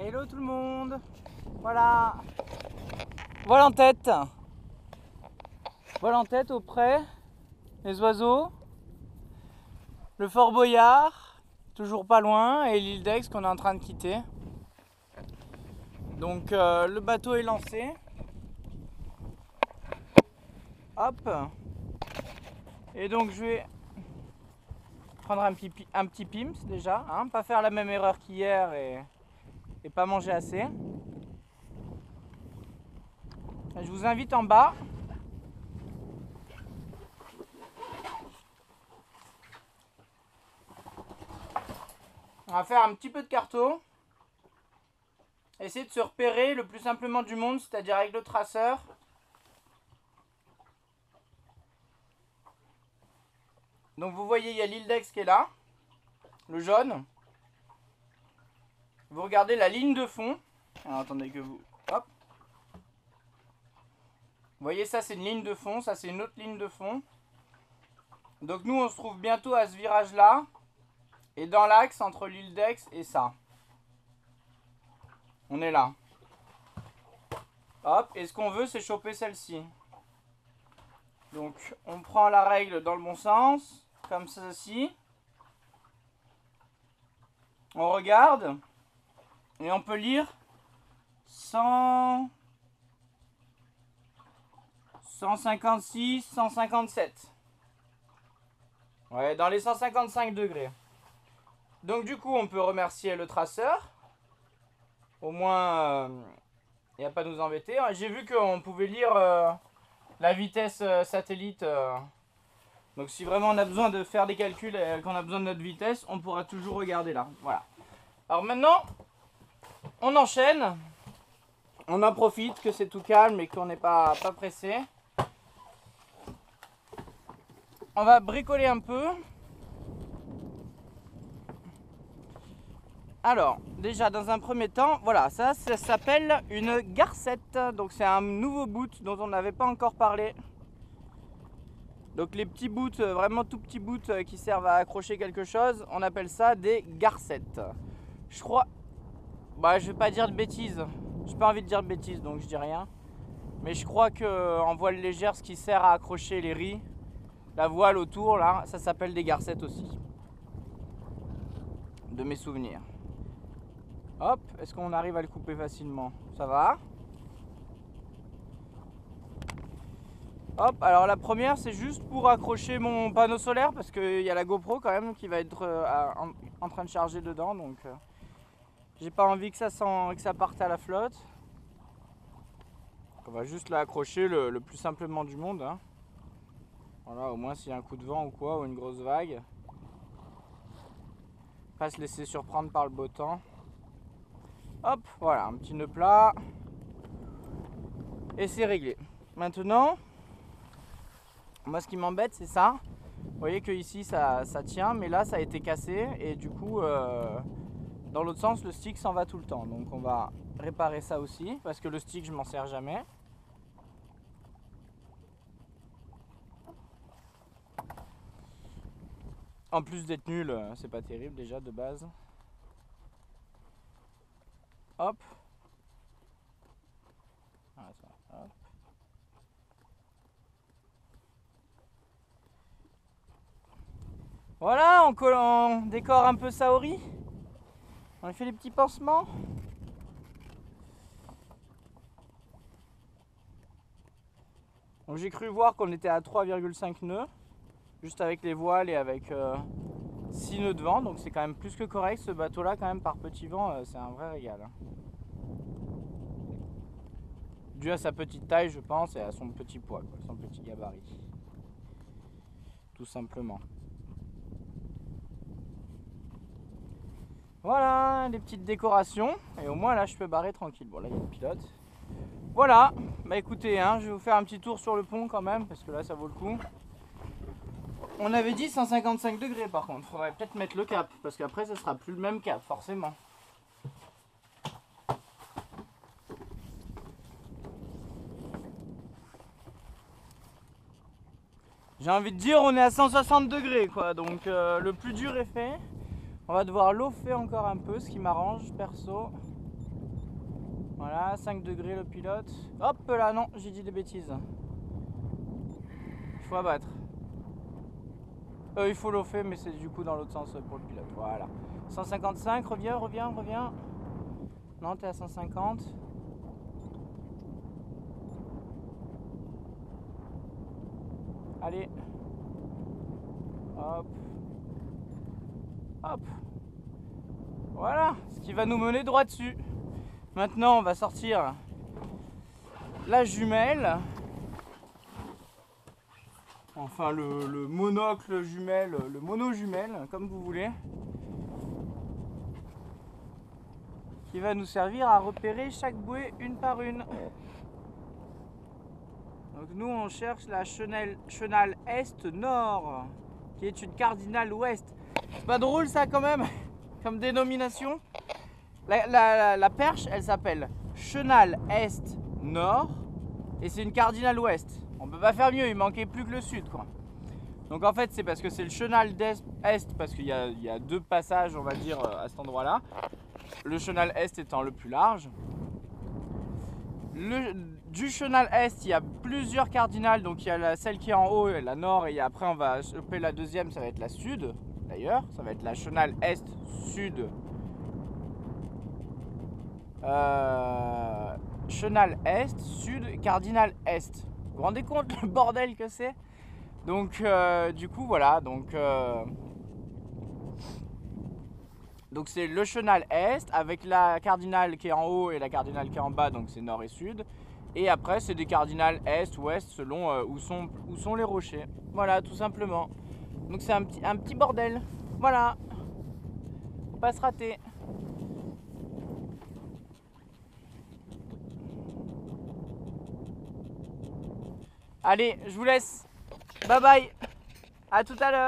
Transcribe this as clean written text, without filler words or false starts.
Hello tout le monde. Voilà. Voile en tête. Voile en tête au près. Les oiseaux. Le Fort Boyard, toujours pas loin, et l'île d'Aix qu'on est en train de quitter. Donc le bateau est lancé. Hop. Et donc je vais prendre un petit pims déjà, hein, pas faire la même erreur qu'hier et pas manger assez. Et je vous invite en bas. On va faire un petit peu de carto. Essayer de se repérer le plus simplement du monde, c'est-à-dire avec le traceur. Donc vous voyez, il y a l'île d'Aix qui est là, le jaune. Vous regardez la ligne de fond. Alors attendez que vous... Hop. Vous voyez, ça c'est une ligne de fond, ça c'est une autre ligne de fond. Donc nous on se trouve bientôt à ce virage là. Et dans l'axe entre l'île d'Aix et ça. On est là. Hop, et ce qu'on veut c'est choper celle-ci. Donc on prend la règle dans le bon sens, comme ceci. On regarde. Et on peut lire 156, 157. Ouais, dans les 155 degrés. Donc du coup, on peut remercier le traceur. Au moins, il n'y a pas à nous embêter. J'ai vu qu'on pouvait lire la vitesse satellite. Donc si vraiment on a besoin de faire des calculs et qu'on a besoin de notre vitesse, on pourra toujours regarder là. Voilà. Alors maintenant, on enchaîne. On en profite que c'est tout calme et qu'on n'est pas pressé. On va bricoler un peu. Alors, déjà dans un premier temps, voilà, ça s'appelle une garcette. Donc c'est un nouveau boot dont on n'avait pas encore parlé. Donc les petits boots, vraiment tout petits boots qui servent à accrocher quelque chose, on appelle ça des garcettes. Je crois... Bah je vais pas dire de bêtises. J'ai pas envie de dire de bêtises donc je dis rien. Mais je crois que en voile légère, ce qui sert à accrocher les riz, la voile autour là, ça s'appelle des garcettes aussi. De mes souvenirs. Hop, est-ce qu'on arrive à le couper facilement? Ça va. Hop, alors la première c'est juste pour accrocher mon panneau solaire parce qu'il y a la GoPro quand même qui va être en train de charger dedans, donc j'ai pas envie que ça parte à la flotte. On va juste l'accrocher le plus simplement du monde, hein. Voilà, au moins s'il y a un coup de vent ou quoi, ou une grosse vague. Pas se laisser surprendre par le beau temps. Hop, voilà, un petit nœud plat. Et c'est réglé. Maintenant, moi ce qui m'embête c'est ça. Vous voyez que ici ça tient, mais là ça a été cassé. Et du coup, dans l'autre sens, le stick s'en va tout le temps. Donc on va réparer ça aussi, parce que le stick je m'en sers jamais. En plus d'être nul, c'est pas terrible déjà de base. Hop. Hop. Voilà, on décore un peu ça au riz. On fait les petits pansements. Donc j'ai cru voir qu'on était à 3,5 nœuds. Juste avec les voiles et avec 6 nœuds de vent. Donc c'est quand même plus que correct. Ce bateau là quand même par petit vent, c'est un vrai régal. Dû à sa petite taille je pense et à son petit poids, quoi, son petit gabarit. Tout simplement. Voilà, les petites décorations. Et au moins là je peux barrer tranquille. Bon là il y a le pilote. Voilà, bah écoutez, hein, je vais vous faire un petit tour sur le pont quand même, parce que là ça vaut le coup. On avait dit 155 degrés par contre, faudrait peut-être mettre le cap, parce qu'après ça sera plus le même cap forcément. J'ai envie de dire on est à 160 degrés quoi, donc le plus dur est fait. On va devoir l'eau encore un peu, ce qui m'arrange perso. Voilà, 5 degrés le pilote. Hop là, non, j'ai dit des bêtises. Il faut abattre. Il faut l'offrir, mais c'est du coup dans l'autre sens pour le pilote. Voilà. 155, reviens. Non, t'es à 150. Allez. Hop. Hop. Voilà, ce qui va nous mener droit dessus. Maintenant, on va sortir la jumelle. Enfin, le monocle jumelle, le mono-jumelle, comme vous voulez. Qui va nous servir à repérer chaque bouée une par une. Donc nous, on cherche la chenale est-nord, qui est une cardinale ouest. C'est pas drôle ça quand même, comme dénomination. La perche, elle s'appelle chenale est-nord et c'est une cardinale ouest. On peut pas faire mieux, il manquait plus que le sud quoi. Donc en fait c'est parce que c'est le chenal est parce qu'il y a deux passages on va dire à cet endroit là. Le chenal est étant le plus large. Du chenal est il y a plusieurs cardinales, donc il y a celle qui est en haut, la nord, et après on va choper la deuxième, ça va être la sud d'ailleurs, ça va être la chenal est-sud. Chenal est, sud, cardinal est. Vous vous rendez compte le bordel que c'est? Donc du coup voilà, donc c'est le chenal est avec la cardinale qui est en haut et la cardinale qui est en bas, donc c'est nord et sud. Et après c'est des cardinales est, ouest selon où sont les rochers. Voilà, tout simplement. Donc c'est un petit bordel. Voilà. Faut pas se rater. Allez, je vous laisse. Bye bye. À tout à l'heure.